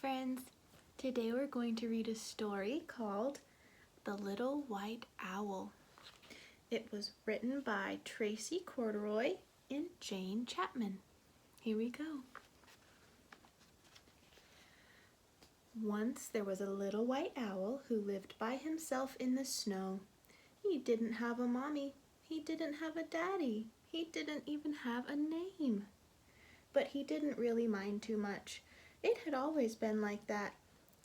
friends! Today we're going to read a story called The Little White Owl. It was written by Tracy Corderoy and Jane Chapman. Here we go. Once there was a little white owl who lived by himself in the snow. He didn't have a mommy. He didn't have a daddy. He didn't even have a name. But he didn't really mind too much. It had always been like that,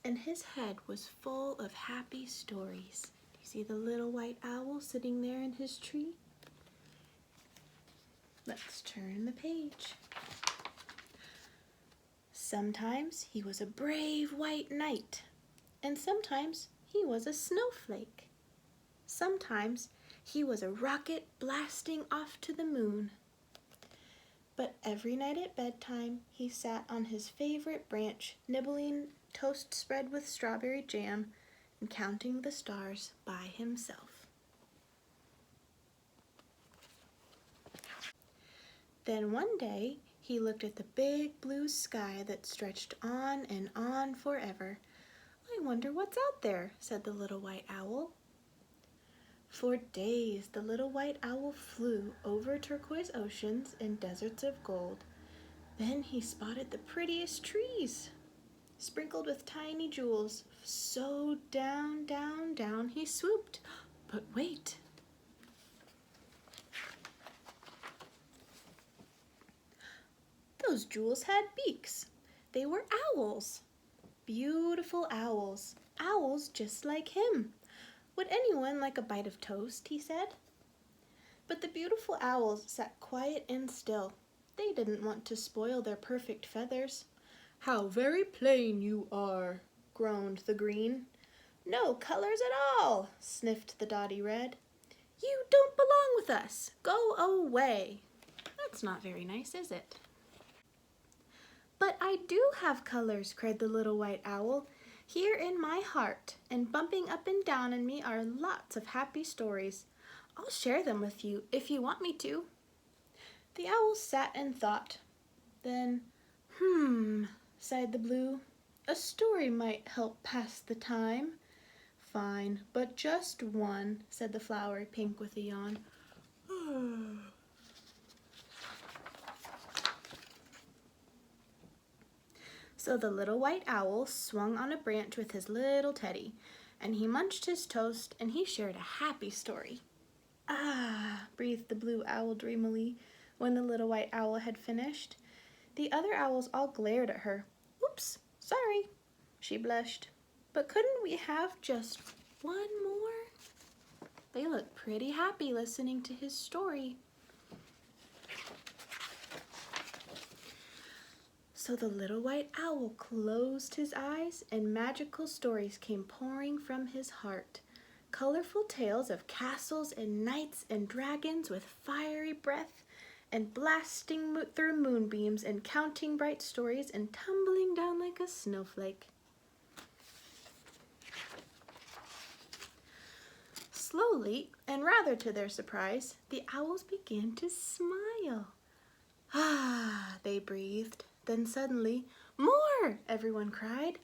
and his head was full of happy stories. You see the little white owl sitting there in his tree? Let's turn the page. Sometimes he was a brave white knight, and sometimes he was a snowflake. Sometimes he was a rocket blasting off to the moon. But every night at bedtime, he sat on his favorite branch, nibbling toast spread with strawberry jam and counting the stars by himself. Then one day, he looked at the big blue sky that stretched on and on forever. "I wonder what's out there," said the little white owl. For days, the little white owl flew over turquoise oceans and deserts of gold. Then he spotted the prettiest trees, sprinkled with tiny jewels. So down, down, down he swooped. But wait! Those jewels had beaks. They were owls. Beautiful owls. Owls just like him. "Would anyone like a bite of toast?" he said. But the beautiful owls sat quiet and still. They didn't want to spoil their perfect feathers. "How very plain you are," groaned the green. "No colors at all," sniffed the dotty red. "You don't belong with us. Go away." That's not very nice, is it? "But I do have colors," cried the little white owl. "Here in my heart, and bumping up and down in me are lots of happy stories. I'll share them with you if you want me to." The owl sat and thought. Then, sighed the blue. "A story might help pass the time." "Fine, but just one," said the flowery pink with a yawn. So the little white owl swung on a branch with his little teddy, and he munched his toast, and he shared a happy story. "Ah," breathed the blue owl dreamily when the little white owl had finished. The other owls all glared at her. "Oops, sorry," she blushed. "But couldn't we have just one more?" They looked pretty happy listening to his story. So the little white owl closed his eyes, and magical stories came pouring from his heart. Colorful tales of castles and knights and dragons with fiery breath, and blasting through moonbeams and counting bright stories and tumbling down like a snowflake. Slowly, and rather to their surprise, the owls began to smile. "Ah," they breathed. Then suddenly, "More!" everyone cried.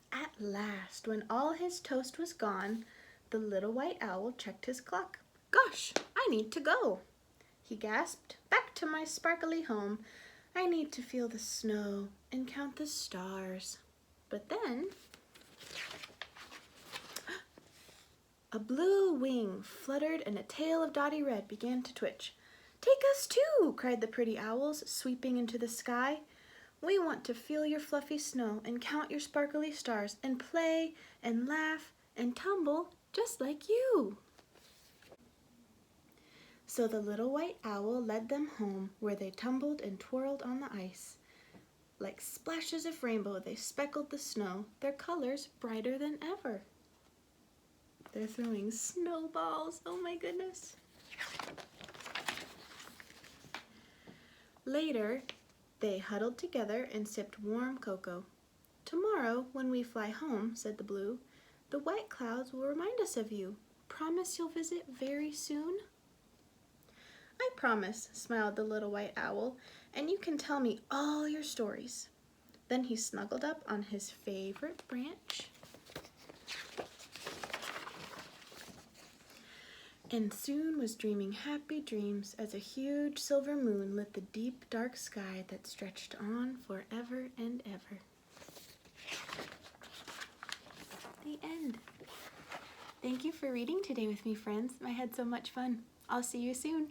At last, when all his toast was gone, the little white owl checked his clock. "Gosh, I need to go," he gasped. "Back to my sparkly home. I need to feel the snow and count the stars." But then a blue wing fluttered and a tail of dotty red began to twitch. "Take us too!" cried the pretty owls, sweeping into the sky. "We want to feel your fluffy snow and count your sparkly stars and play and laugh and tumble just like you." So the little white owl led them home, where they tumbled and twirled on the ice. Like splashes of rainbow, they speckled the snow, their colors brighter than ever. They're throwing snowballs. Oh my goodness. Later, they huddled together and sipped warm cocoa. "Tomorrow, when we fly home," said the blue, "the white clouds will remind us of you. Promise you'll visit very soon?" "I promise," smiled the little white owl, "and you can tell me all your stories." Then he snuggled up on his favorite branch and soon was dreaming happy dreams as a huge silver moon lit the deep dark sky that stretched on forever and ever. The end. Thank you for reading today with me, friends. I had so much fun. I'll see you soon.